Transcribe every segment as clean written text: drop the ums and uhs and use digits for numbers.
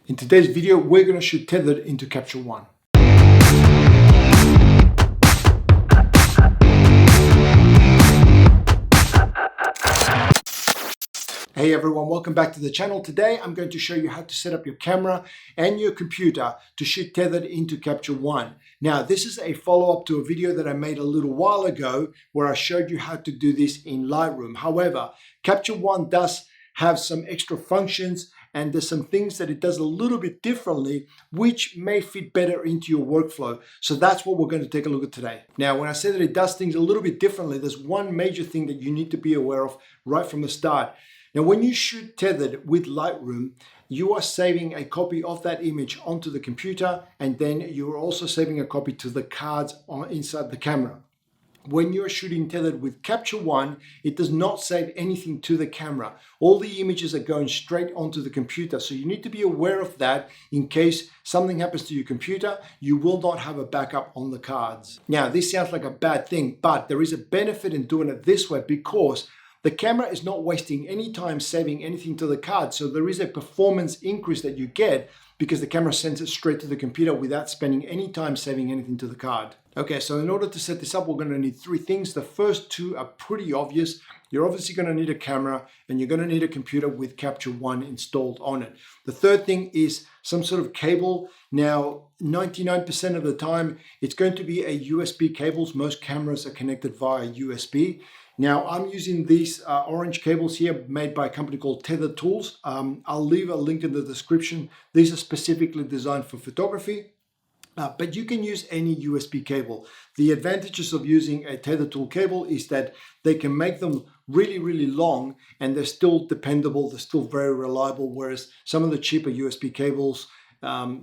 In today's video, we're going to shoot tethered into Capture One. Hey everyone, welcome back to the channel. Today I'm going to show you how to set up your camera and your computer to shoot tethered into Capture One. Now this is a follow-up to a video that I made a little while ago where I showed you how to do this in Lightroom. However, Capture One does have some extra functions and there's some things that it does a little bit differently which may fit better into your workflow. So that's what we're going to take a look at today. Now when I say that it does things a little bit differently, there's one major thing that you need to be aware of right from the start. Now, when you shoot tethered with Lightroom, you are saving a copy of that image onto the computer, and then you're also saving a copy to the cards inside the camera. When you're shooting tethered with Capture One, it does not save anything to the camera. All the images are going straight onto the computer. So you need to be aware of that in case something happens to your computer, you will not have a backup on the cards. Now, this sounds like a bad thing, but there is a benefit in doing it this way because the camera is not wasting any time saving anything to the card. So there is a performance increase that you get because the camera sends it straight to the computer without spending any time saving anything to the card. Okay, so in order to set this up, we're going to need three things. The first two are pretty obvious. You're obviously going to need a camera and you're going to need a computer with Capture One installed on it. The third thing is some sort of cable. Now, 99% of the time, it's going to be a USB cables. Most cameras are connected via USB. Now, I'm using these orange cables here made by a company called Tethered tools. I'll leave a link in the description. These are specifically designed for photography, but you can use any USB cable. The advantages of using a Tethered tool cable is that they can make them really, really long and they're still dependable, they're still very reliable, whereas some of the cheaper USB cables,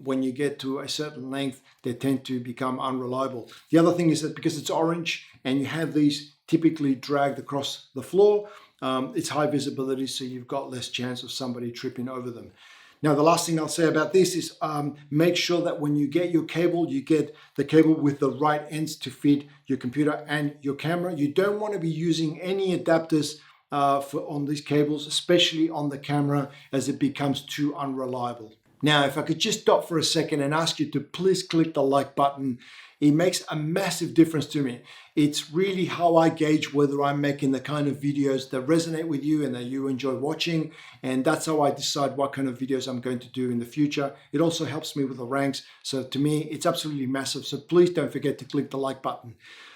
when you get to a certain length, they tend to become unreliable. The other thing is that because it's orange and you have these typically dragged across the floor, it's high visibility, so you've got less chance of somebody tripping over them. Now, the last thing I'll say about this is make sure that when you get your cable, you get the cable with the right ends to fit your computer and your camera. You don't want to be using any adapters on these cables, especially on the camera, as it becomes too unreliable. Now, if I could just stop for a second and ask you to please click the like button. It makes a massive difference to me. It's really how I gauge whether I'm making the kind of videos that resonate with you and that you enjoy watching. And that's how I decide what kind of videos I'm going to do in the future. It also helps me with the ranks. So to me, it's absolutely massive. So please don't forget to click the like button.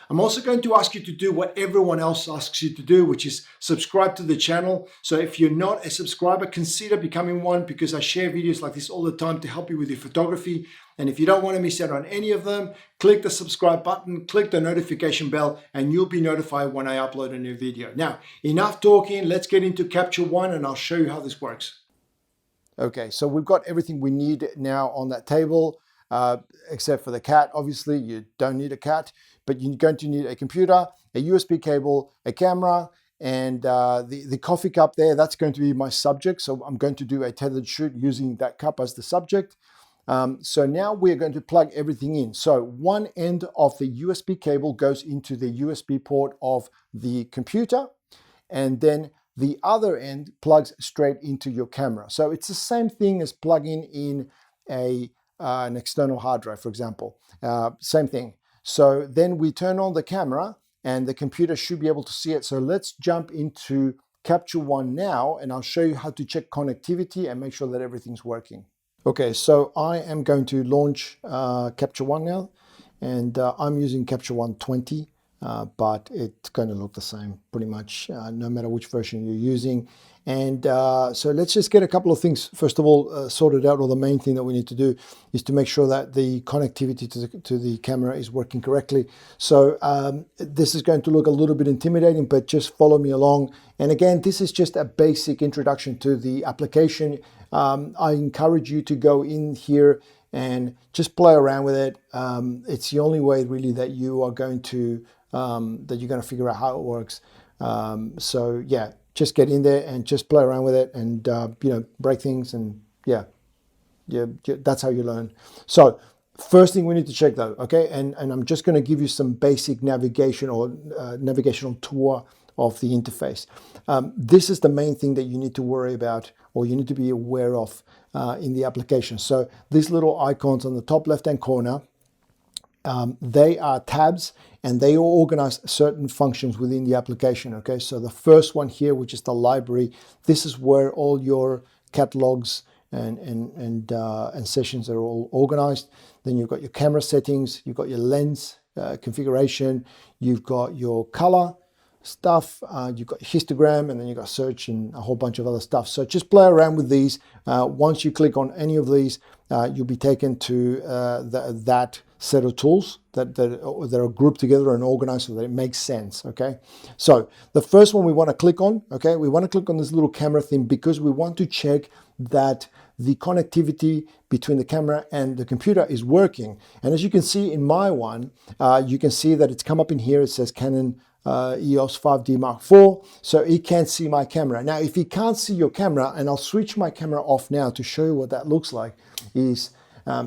I'm also going to ask you to do what everyone else asks you to do, which is subscribe to the channel. So if you're not a subscriber, consider becoming one because I share videos like this all the time to help you with your photography. And if you don't want to miss out on any of them, click the subscribe button, click the notification bell, and you'll be notified when I upload a new video. Now, enough talking, let's get into Capture One and I'll show you how this works. Okay, so we've got everything we need now on that table, except for the cat. Obviously, you don't need a cat, but you're going to need a computer, a USB cable, a camera, and the coffee cup there, that's going to be my subject. So I'm going to do a tethered shoot using that cup as the subject. So now we're going to plug everything in. So one end of the USB cable goes into the USB port of the computer, and then the other end plugs straight into your camera. So it's the same thing as plugging in an external hard drive, for example. Same thing. So then we turn on the camera and the computer should be able to see it. So let's jump into Capture One now, and I'll show you how to check connectivity and make sure that everything's working. Okay, so I am going to launch Capture One now, and I'm using Capture One 20, but it's going to look the same pretty much no matter which version you're using. And so let's just get a couple of things, first of all, sorted out, or the main thing that we need to do is to make sure that the connectivity to the camera is working correctly. So this is going to look a little bit intimidating, but just follow me along. And again, this is just a basic introduction to the application. I encourage you to go in here and just play around with it. It's the only way really that you are going to figure out how it works. So yeah, just get in there and just play around with it and break things, and yeah, that's how you learn. So first thing we need to check though, okay, and I'm just going to give you some basic navigation or navigational tour of the interface. This is the main thing that you need to worry about, or you need to be aware of in the application. So these little icons on the top left-hand corner, they are tabs, and they all organize certain functions within the application. Okay, so the first one here, which is the library, this is where all your catalogs and sessions are all organized. Then you've got your camera settings, you've got your lens configuration, you've got your color stuff, you've got histogram, and then you've got search and a whole bunch of other stuff. So just play around with these. Once you click on any of these, you'll be taken to that set of tools that are grouped together and organized so that it makes sense. Okay, so the first one we want to click on, okay, we want to click on this little camera thing because we want to check that the connectivity between the camera and the computer is working. And as you can see in my one, you can see that it's come up in here. It says Canon EOS 5D Mark IV, so it can't see my camera. Now, if it can't see your camera, and I'll switch my camera off now to show you what that looks like, is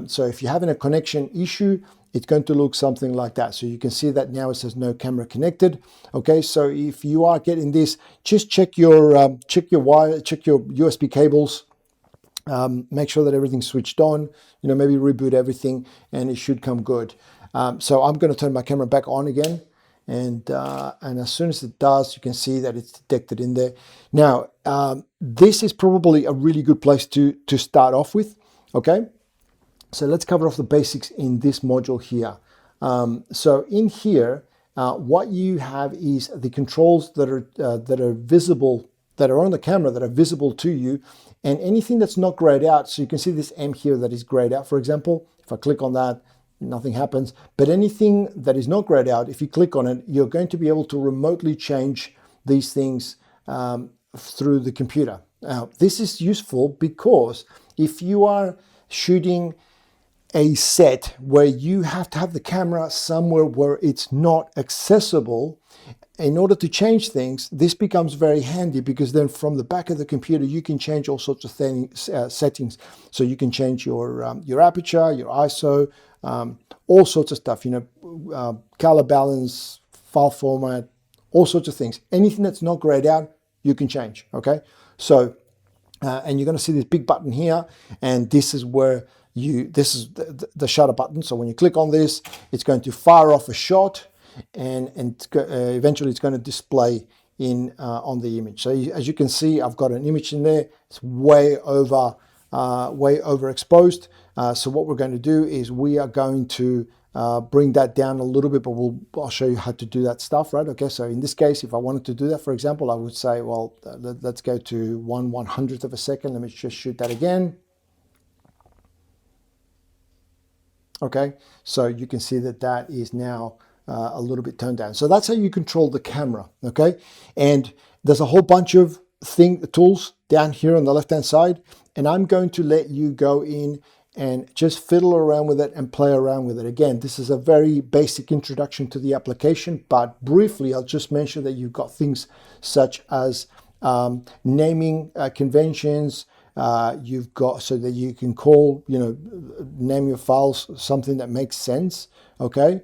so if you're having a connection issue, it's going to look something like that. So you can see that now it says no camera connected. Okay, so if you are getting this, just check your wire, check your USB cables. Make sure that everything's switched on, maybe reboot everything, and it should come good. So I'm going to turn my camera back on again, and as soon as it does, you can see that it's detected in there. Now, this is probably a really good place to start off with. Okay, so let's cover off the basics in this module here. So in here, what you have is the controls that are visible, that are on the camera, that are visible to you, and anything that's not grayed out. So you can see this M here that is grayed out, for example. If I click on that, nothing happens. But anything that is not grayed out, if you click on it, you're going to be able to remotely change these things through the computer. Now, this is useful because if you are shooting a set where you have to have the camera somewhere where it's not accessible, in order to change things, this becomes very handy, because then from the back of the computer you can change all sorts of things, settings. So you can change your aperture, your ISO, all sorts of stuff, color balance, file format, all sorts of things. Anything that's not grayed out, you can change. Okay, so and you're going to see this big button here, and this is where this is the shutter button. So when you click on this, it's going to fire off a shot, and eventually it's going to display in on the image. So as you can see, I've got an image in there. It's way overexposed. So what we're going to do is we are going to bring that down a little bit, but I'll show you how to do that stuff, right? Okay, so in this case, if I wanted to do that, for example, I would say, well, let's go to 1/100th of a second. Let me just shoot that again. Okay, so you can see that is now a little bit toned down. So that's how you control the camera. Okay, and there's a whole bunch of tools down here on the left hand side, and I'm going to let you go in and just fiddle around with it and play around with it. Again, this is a very basic introduction to the application, but briefly I'll just mention that you've got things such as naming conventions. You've got, so that you can call, name your files something that makes sense. Okay,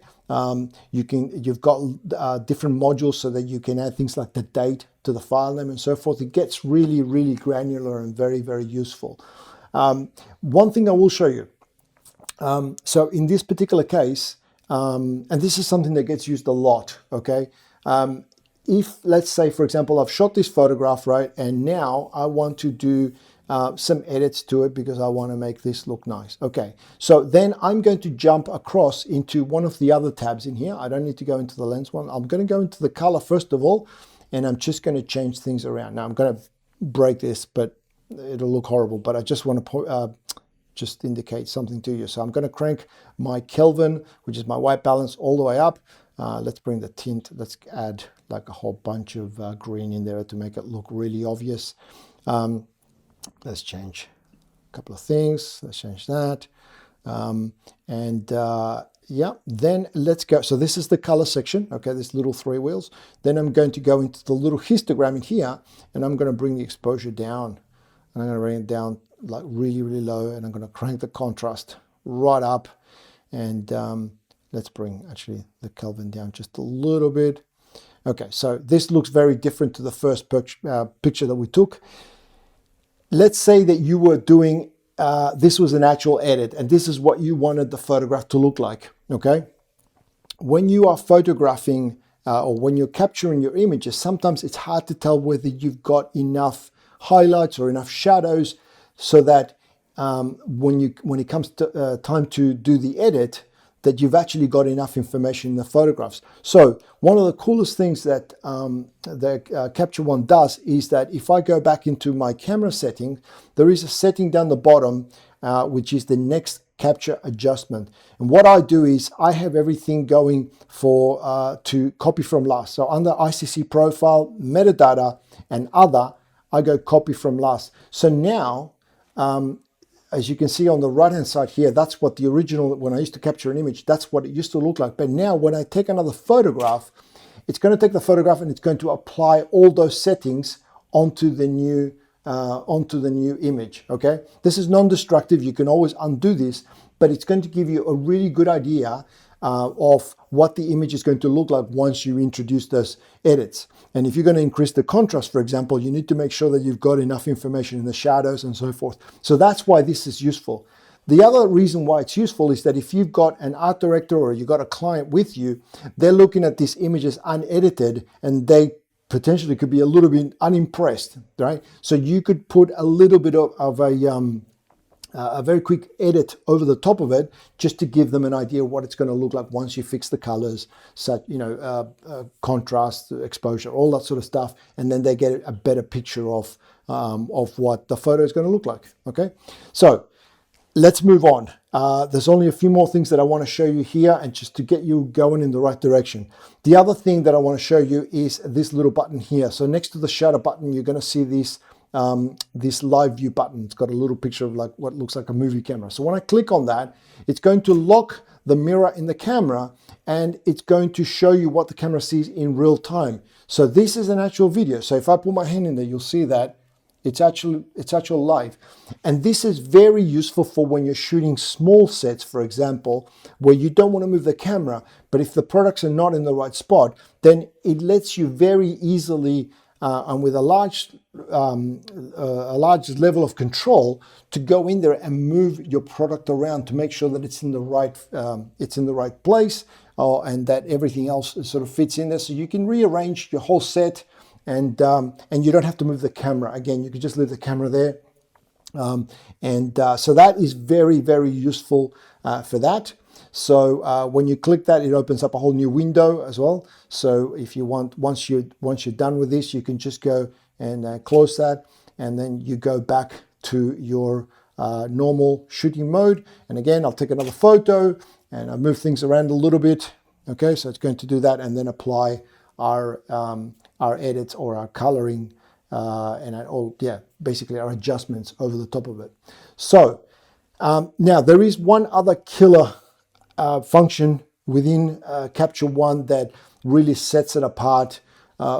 you've got different modules so that you can add things like the date to the file name and so forth. It gets really, really granular and very, very useful. One thing I will show you. So in this particular case, and this is something that gets used a lot. Okay, if, let's say, for example, I've shot this photograph, right, and now I want to do some edits to it because I want to make this look nice. Okay, so then I'm going to jump across into one of the other tabs in here. I don't need to go into the lens one. I'm going to go into the color first of all, and I'm just going to change things around. Now I'm going to break this, but it'll look horrible, but I just want to just indicate something to you. So I'm going to crank my Kelvin, which is my white balance, all the way up. Let's bring the tint. Let's add like a whole bunch of green in there to make it look really obvious. Let's change a couple of things. Let's change that. Yeah, then let's go. So this is the color section. Okay, this little 3 wheels. Then I'm going to go into the little histogram in here, and I'm going to bring the exposure down. And I'm going to bring it down like really, really low, and I'm going to crank the contrast right up. And let's bring actually the Kelvin down just a little bit. Okay, so this looks very different to the first picture that we took. Let's say that you were doing this was an actual edit, and this is what you wanted the photograph to look like. Okay, when you are photographing or when you're capturing your images, sometimes it's hard to tell whether you've got enough highlights or enough shadows, so that when it comes to time to do the edit, that you've actually got enough information in the photographs. So one of the coolest things that the Capture One does is that if I go back into my camera setting, there is a setting down the bottom which is the next capture adjustment. And what I do is I have everything going for to copy from last. So under ICC profile, metadata, and other, I go copy from last. So now, as you can see on the right hand side here, that's what the original, when I used to capture an image, that's what it used to look like. But now when I take another photograph, it's going to take the photograph and it's going to apply all those settings onto the new image. Okay, this is non-destructive. You can always undo this, but it's going to give you a really good idea of what the image is going to look like once you introduce those edits. And if you're going to increase the contrast, for example, you need to make sure that you've got enough information in the shadows and so forth. So that's why this is useful. The other reason why it's useful is that if you've got an art director or you've got a client with you, they're looking at these images unedited and they potentially could be a little bit unimpressed, right? So you could put a little bit of a very quick edit over the top of it, just to give them an idea of what it's going to look like once you fix the colors, such, contrast, exposure, all that sort of stuff, and then they get a better picture of what the photo is going to look like. Okay, so let's move on. There's only a few more things that I want to show you here, and just to get you going in the right direction. The other thing that I want to show you is this little button here. So next to the shutter button, you're going to see this live view button. It's got a little picture of like what looks like a movie camera. So when I click on that, it's going to lock the mirror in the camera, and it's going to show you what the camera sees in real time. So this is an actual video. So if I put my hand in there, you'll see that it's actual live. And this is very useful for when you're shooting small sets, for example, where you don't want to move the camera, but if the products are not in the right spot, then it lets you very easily and with a large level of control to go in there and move your product around to make sure that it's in the right place, and that everything else sort of fits in there. So you can rearrange your whole set, and you don't have to move the camera. Again, you can just leave the camera there, so that is very, very useful for that. So when you click that, it opens up a whole new window as well. So if you want, once you're done with this, you can just go and close that, and then you go back to your normal shooting mode. And again, I'll take another photo and I move things around a little bit. Okay, so it's going to do that, and then apply our edits or our coloring basically our adjustments over the top of it. So now there is one other killer function within Capture One that really sets it apart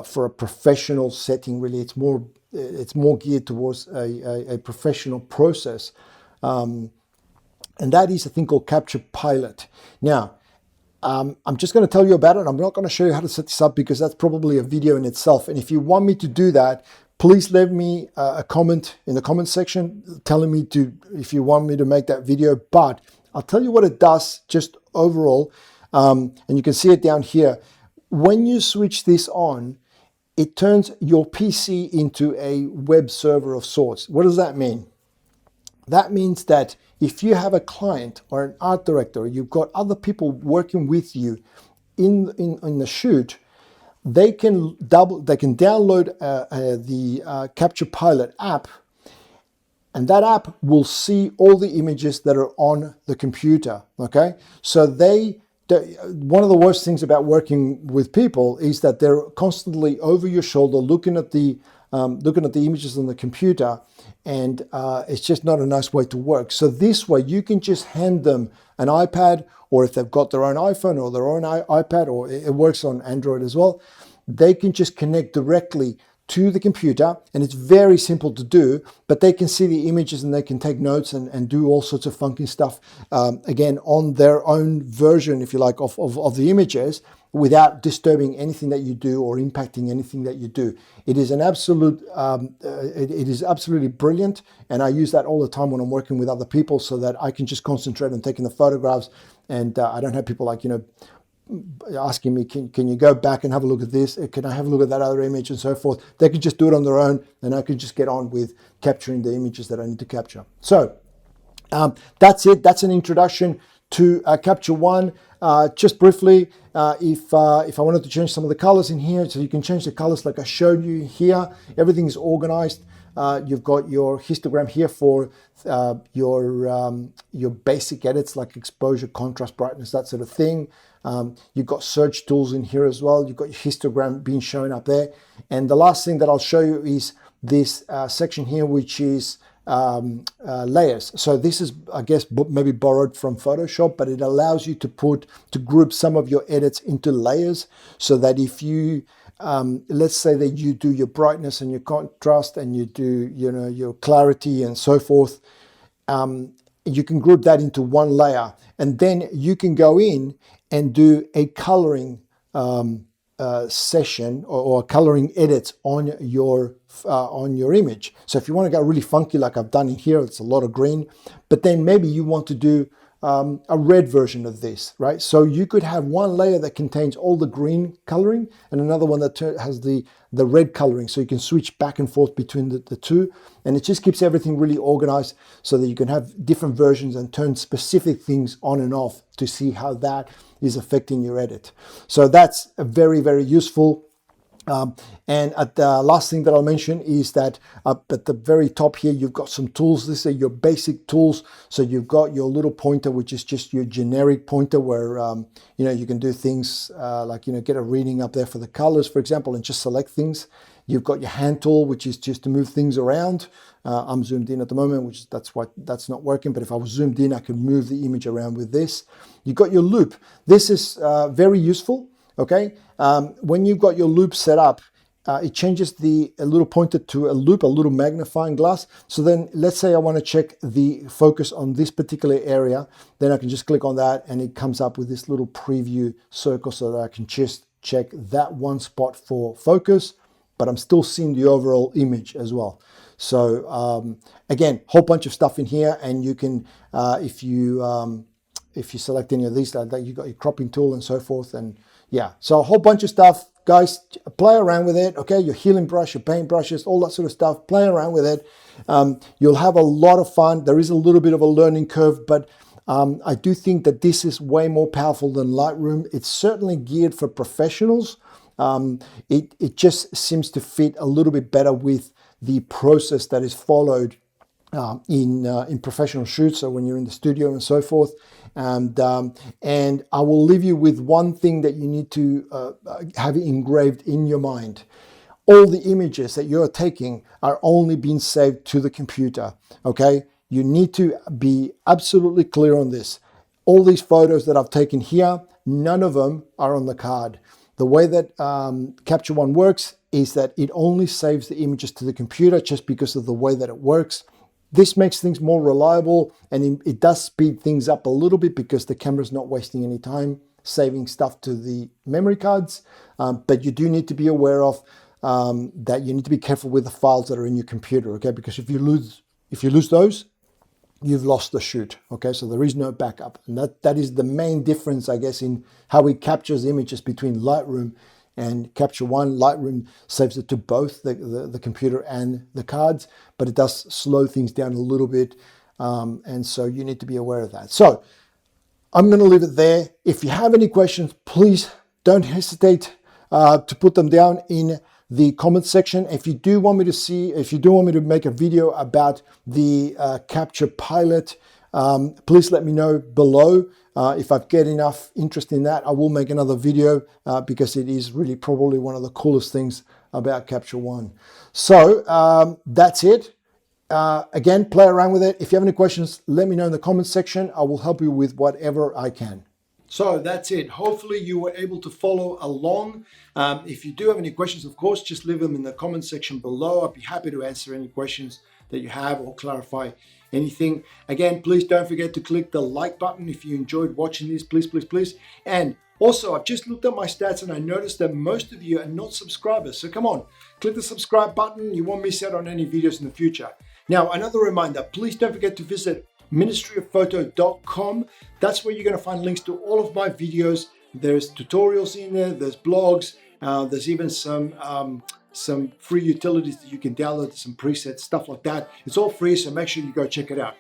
for a professional setting. Really, it's more geared towards a professional process, and that is a thing called Capture Pilot. Now, I'm just going to tell you about it. I'm not going to show you how to set this up because that's probably a video in itself. And if you want me to do that, please leave me a comment in the comment section telling me if you want me to make that video. But I'll tell you what it does just overall, and you can see it down here. When you switch this on, it turns your PC into a web server of sorts. What does that mean? That means that if you have a client or an art director, you've got other people working with you in the shoot, they can download the Capture Pilot app, and that app will see all the images that are on the computer. Okay, so one of the worst things about working with people is that they're constantly over your shoulder looking at the images on the computer, and it's just not a nice way to work. So this way you can just hand them an iPad, or if they've got their own iPhone or their own iPad, or it works on Android as well, they can just connect directly to the computer, and it's very simple to do, but they can see the images and they can take notes and do all sorts of funky stuff, again, on their own version, if you like, of the images, without disturbing anything that you do or impacting anything that you do. It is an absolute, it is absolutely brilliant, and I use that all the time when I'm working with other people so that I can just concentrate on taking the photographs, and I don't have people like, you know, asking me, can you go back and have a look at this? Can I have a look at that other image and so forth? They can just do it on their own, and I can just get on with capturing the images that I need to capture. So that's it. That's an introduction to Capture One. Just briefly, if I wanted to change some of the colors in here, so you can change the colors like I showed you here. Everything is organized. You've got your histogram here for your basic edits like exposure, contrast, brightness, that sort of thing. You've got search tools in here as well. You've got your histogram being shown up there. And the last thing that I'll show you is this section here, which is layers. So this is, I guess, maybe borrowed from Photoshop, but it allows you to group some of your edits into layers, so that if you let's say that you do your brightness and your contrast and you do, you know, your clarity and so forth, you can group that into one layer, and then you can go in and do a coloring session or coloring edits on your image. So if you want to go really funky like I've done in here, it's a lot of green, but then maybe you want to do a red version of this, right? So you could have one layer that contains all the green coloring and another one that has the red coloring, so you can switch back and forth between the two, and it just keeps everything really organized so that you can have different versions and turn specific things on and off to see how that is affecting your edit. So that's very, very useful. And at the last thing that I'll mention is that up at the very top here, you've got some tools. These are your basic tools. So you've got your little pointer, which is just your generic pointer where, you know, you can do things like, you know, get a reading up there for the colors, for example, and just select things. You've got your hand tool, which is just to move things around. I'm zoomed in at the moment, which that's not working. But if I was zoomed in, I could move the image around with this. You've got your loop. This is very useful. Okay, when you've got your loop set up, it changes a little pointer to a loop, a little magnifying glass. So then let's say I want to check the focus on this particular area, then I can just click on that and it comes up with this little preview circle so that I can just check that one spot for focus, but I'm still seeing the overall image as well. So again, whole bunch of stuff in here, and you can, if you select any of these, like that, you've got your cropping tool and so forth, and yeah, so a whole bunch of stuff, guys. Play around with it. Okay, your healing brush, your paint brushes, all that sort of stuff. Play around with it. You'll have a lot of fun. There is a little bit of a learning curve, but I do think that this is way more powerful than Lightroom. It's certainly geared for professionals. It just seems to fit a little bit better with the process that is followed in professional shoots, so when you're in the studio and so forth. And I will leave you with one thing that you need to have engraved in your mind. All the images that you're taking are only being saved to the computer, okay? You need to be absolutely clear on this. All these photos that I've taken here, none of them are on the card. The way that Capture One works is that it only saves the images to the computer just because of the way that it works. This makes things more reliable, and it does speed things up a little bit because the camera's not wasting any time saving stuff to the memory cards. But you do need to be aware of that you need to be careful with the files that are in your computer, okay? Because if you lose those, you've lost the shoot, okay? So there is no backup, and that is the main difference, I guess, in how it captures images between Lightroom and Capture One. Lightroom saves it to both the computer and the cards, but it does slow things down a little bit, and so you need to be aware of that. So I'm going to leave it there. If you have any questions, please don't hesitate to put them down in the comment section. If you do want me to make a video about the Capture Pilot, please let me know below. If I get enough interest in that, I will make another video because it is really probably one of the coolest things about Capture One. So that's it. Again, play around with it. If you have any questions, let me know in the comments section. I will help you with whatever I can. So that's it. Hopefully you were able to follow along. If you do have any questions, of course, just leave them in the comment section below. I'd be happy to answer any questions that you have or clarify anything. Again, please don't forget to click the like button if you enjoyed watching this. Please, please, please. And also, I've just looked at my stats and I noticed that most of you are not subscribers. So come on, click the subscribe button. You won't miss out on any videos in the future. Now, another reminder, please don't forget to visit ministryofphoto.com. That's where you're going to find links to all of my videos. There's tutorials in there, there's blogs, there's even some free utilities that you can download, some presets, stuff like that. It's all free, so make sure you go check it out.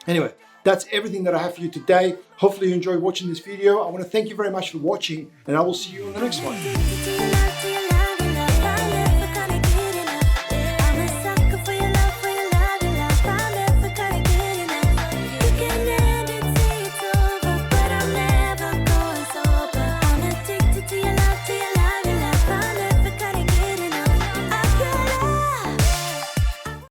Anyway, that's everything that I have for you today. Hopefully you enjoyed watching this video. I want to thank you very much for watching, and I will see you on the next one.